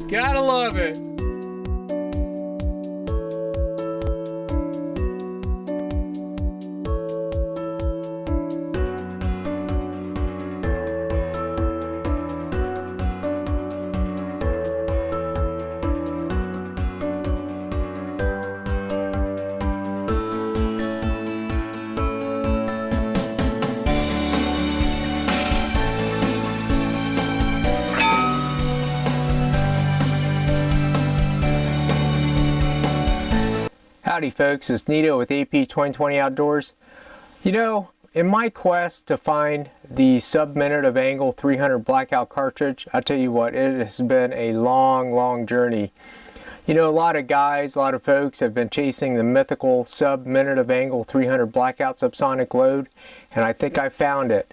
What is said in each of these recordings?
Gotta love it. Howdy folks, it's Nito with AP 2020 Outdoors. You know, in my quest to find the sub-minute of angle 300 blackout cartridge, I tell you what, it has been a long journey. You know, a lot of guys, a lot of folks have been chasing the mythical sub-minute of angle 300 blackout subsonic load, and I think I found it.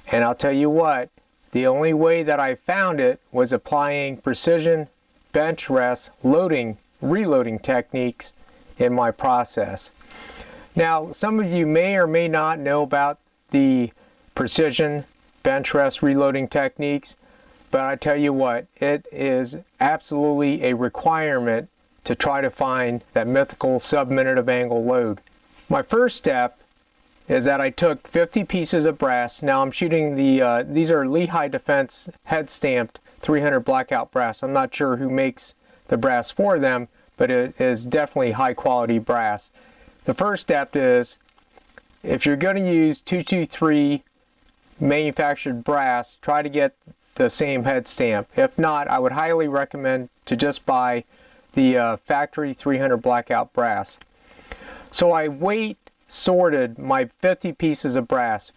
And I'll tell you what, the only way that I found it was applying precision bench rest reloading techniques in my process. Now, some of you may or may not know about the precision bench rest reloading techniques, but I tell you what, it is absolutely a requirement to try to find that mythical sub-minute of angle load. My first step is that I took 50 pieces of brass. Now I'm shooting these are Lehigh Defense head stamped 300 blackout brass. I'm not sure who makes the brass for them, but it is definitely high quality brass. The first step is, if you're going to use 223 manufactured brass, try to get the same head stamp. If not, I would highly recommend to just buy the factory 300 blackout brass. So I weight sorted my 50 pieces of brass,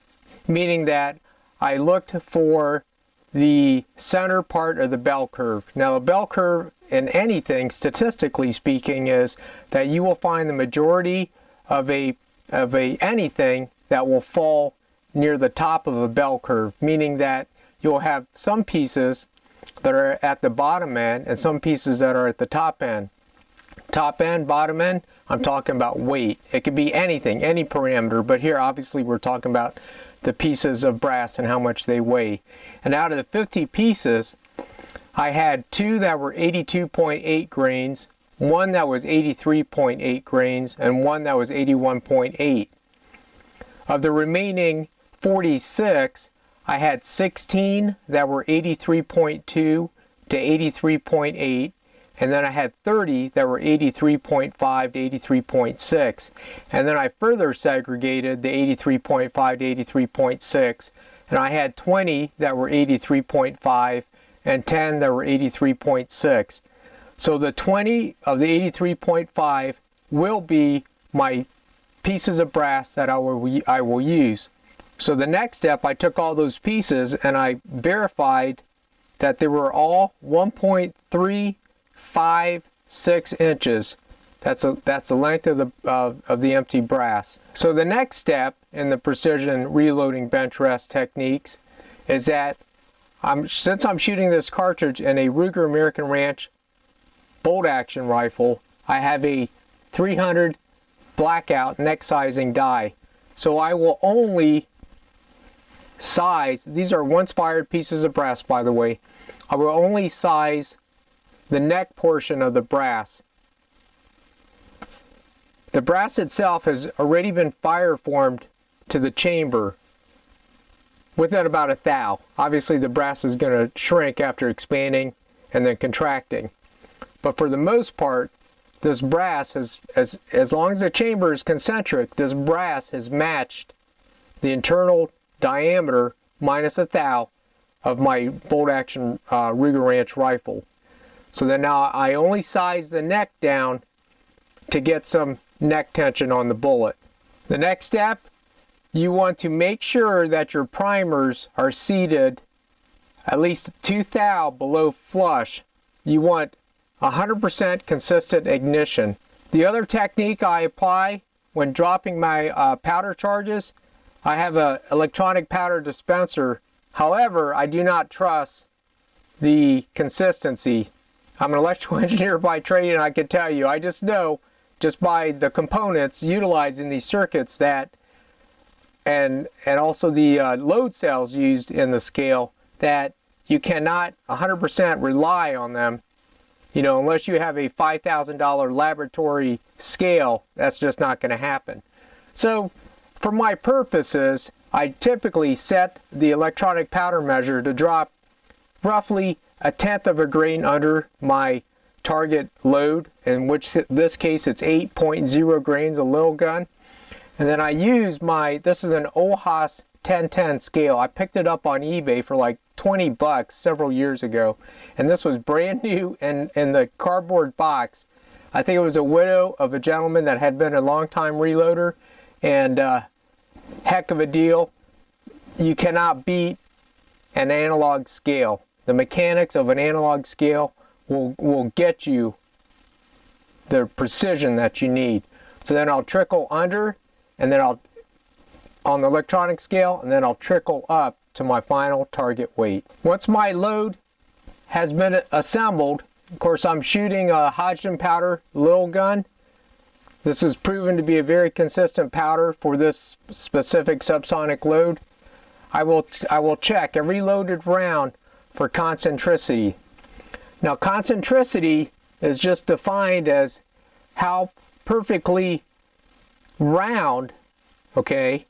meaning that I looked for the center part of the bell curve. Now, a bell curve in anything, statistically speaking, is that you will find the majority of anything that will fall near the top of a bell curve, meaning that you'll have some pieces that are at the bottom end and some pieces that are at the top end. Top end, bottom end, I'm talking about weight. It could be anything, any parameter, but here obviously we're talking about the pieces of brass and how much they weigh. And out of the 50 pieces, I had two that were 82.8 grains, one that was 83.8 grains, and one that was 81.8. Of the remaining 46, I had 16 that were 83.2 to 83.8, and then I had 30 that were 83.5 to 83.6. And then I further segregated the 83.5 to 83.6, and I had 20 that were 83.5 and 10 that were 83.6. So the 20 of the 83.5 will be my pieces of brass that I will use. So the next step, I took all those pieces and I verified that they were all 1.356 inches. That's the length of the empty brass. So the next step in the precision reloading bench rest techniques is that since I'm shooting this cartridge in a Ruger American Ranch bolt action rifle, I have a 300 blackout neck sizing die. So I will only size, these are once fired pieces of brass by the way, I will only size the neck portion of the brass. The brass itself has already been fire formed to the chamber within about a thou. Obviously the brass is going to shrink after expanding and then contracting. But for the most part, this brass has, as long as the chamber is concentric, this brass has matched the internal diameter minus a thou of my bolt action Ruger Ranch rifle. So then now I only size the neck down to get some neck tension on the bullet. The next step, you want to make sure that your primers are seated at least 2 thou below flush. You want 100% consistent ignition. The other technique I apply when dropping my powder charges, I have an electronic powder dispenser. However, I do not trust the consistency. I'm an electrical engineer by trade, and I can tell you, I just know just by the components utilizing these circuits that and also the load cells used in the scale, that you cannot 100% rely on them. You know, unless you have a $5,000 laboratory scale, that's just not going to happen. So for my purposes, I typically set the electronic powder measure to drop roughly 1/10 of a grain under my target load, in which this case it's 8.0 grains of lil gun. And then I use this is an OHAS 1010 scale. I picked it up on eBay for like 20 bucks several years ago, and this was brand new in the cardboard box. I think it was a widow of a gentleman that had been a long time reloader, and heck of a deal. You cannot beat an analog scale. The mechanics of an analog scale will get you the precision that you need. So then I'll trickle under, and then I'll on the electronic scale, and then I'll trickle up to my final target weight. Once my load has been assembled, of course I'm shooting a Hodgdon powder lil gun. This is proven to be a very consistent powder for this specific subsonic load. I will check every loaded round for concentricity. Now concentricity is just defined as how perfectly round, okay,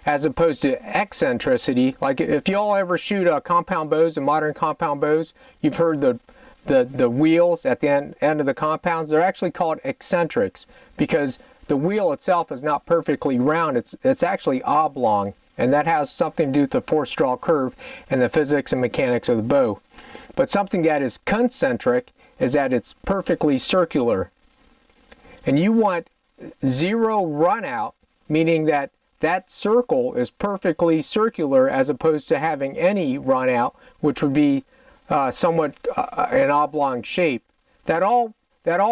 as opposed to eccentricity. Like if y'all ever shoot compound bows, and modern compound bows, you've heard the wheels at the end of the compounds. They're actually called eccentrics because the wheel itself is not perfectly round. It's actually oblong, and that has something to do with the force draw curve and the physics and mechanics of the bow. But something that is concentric is that it's perfectly circular. And you want zero run out, meaning that circle is perfectly circular as opposed to having any run out, which would be somewhat an oblong shape. That all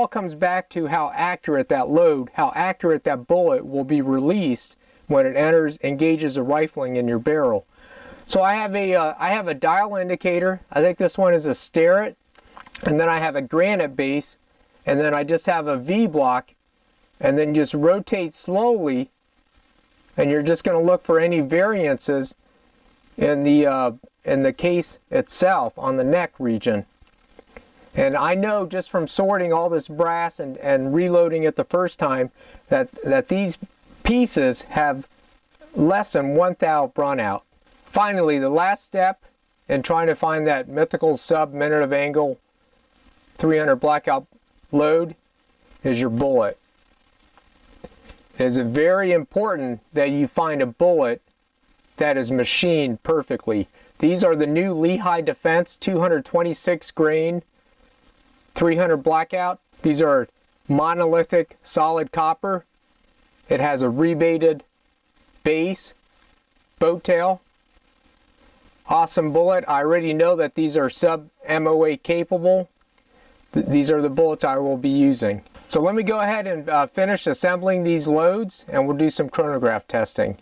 comes back to how accurate that load, how accurate that bullet will be released when it engages a rifling in your barrel. So I have a dial indicator. I think this one is a Starrett, and then I have a granite base, and then I just have a V block, and then just rotate slowly, and you're just going to look for any variances in the case itself on the neck region. And I know just from sorting all this brass and reloading it the first time that these pieces have less than 1 thou run out. Finally, the last step in trying to find that mythical sub-minute of angle 300 blackout load is your bullet. It is very important that you find a bullet that is machined perfectly. These are the new Lehigh Defense 226 grain 300 blackout. These are monolithic solid copper. It has a rebated base, boat tail. Awesome bullet. I already know that these are sub MOA capable. These are the bullets I will be using. So let me go ahead and finish assembling these loads, and we'll do some chronograph testing.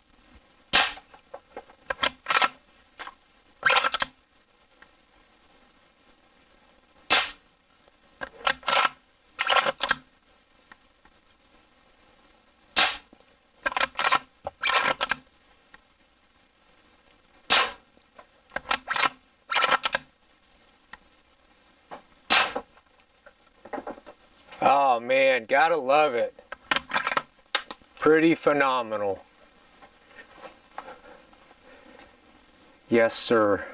Oh man, gotta love it. Pretty phenomenal. Yes, sir.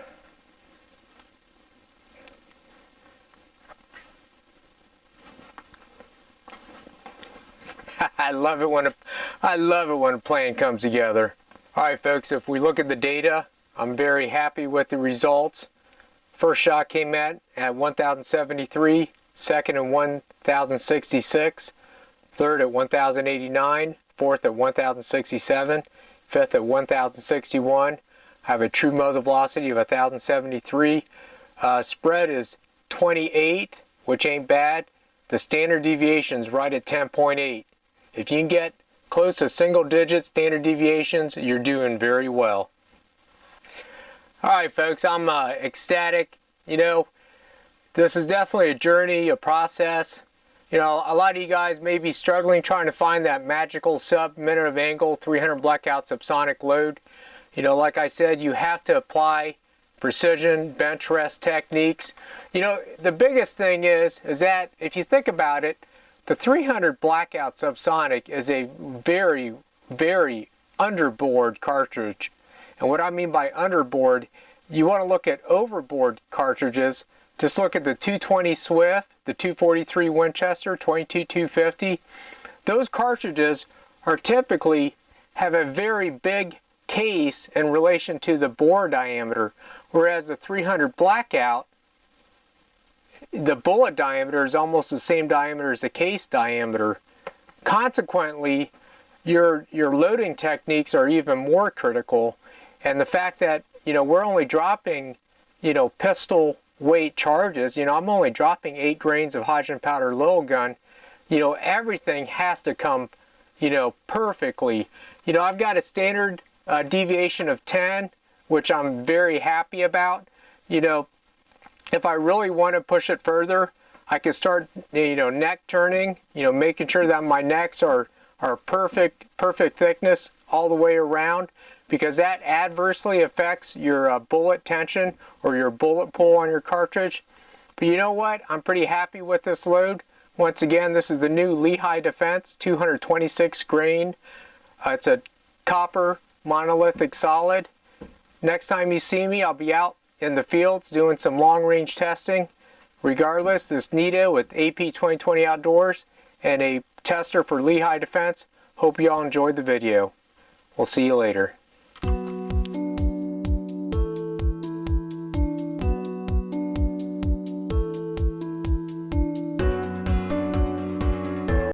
I love it when a plan comes together. All right, folks, if we look at the data, I'm very happy with the results. First shot came at 1,073. Second at 1,066, third at 1,089, fourth at 1,067, fifth at 1,061. I have a true muzzle velocity of 1,073. Spread is 28, which ain't bad. The standard deviation is right at 10.8. If you can get close to single digit standard deviations, you're doing very well. All right, folks, I'm ecstatic. You know, this is definitely a journey, a process. You know, a lot of you guys may be struggling trying to find that magical sub-minute of angle 300 blackout subsonic load. You know, like I said, you have to apply precision bench rest techniques. You know, the biggest thing is that if you think about it, the 300 Blackout Subsonic is a very, very underboard cartridge. And what I mean by underboard, you want to look at overboard cartridges. Just look at the 220 Swift, the 243 Winchester, 22-250. Those cartridges are typically have a very big case in relation to the bore diameter, whereas the 300 Blackout, the bullet diameter is almost the same diameter as the case diameter. Consequently, your loading techniques are even more critical, and the fact that, you know, we're only dropping, you know, pistol weight charges, you know, I'm only dropping 8 grains of hydrogen powder little gun, you know, everything has to come, you know, perfectly. You know, I've got a standard deviation of 10, which I'm very happy about. You know, if I really want to push it further, I can start, you know, neck turning, you know, making sure that my necks are perfect thickness all the way around, because that adversely affects your bullet tension or your bullet pull on your cartridge. But you know what? I'm pretty happy with this load. Once again, this is the new Lehigh Defense 226 grain. It's a copper monolithic solid. Next time you see me, I'll be out in the fields doing some long-range testing. Regardless, this is Nito with AP 2020 Outdoors and a tester for Lehigh Defense. Hope you all enjoyed the video. We'll see you later.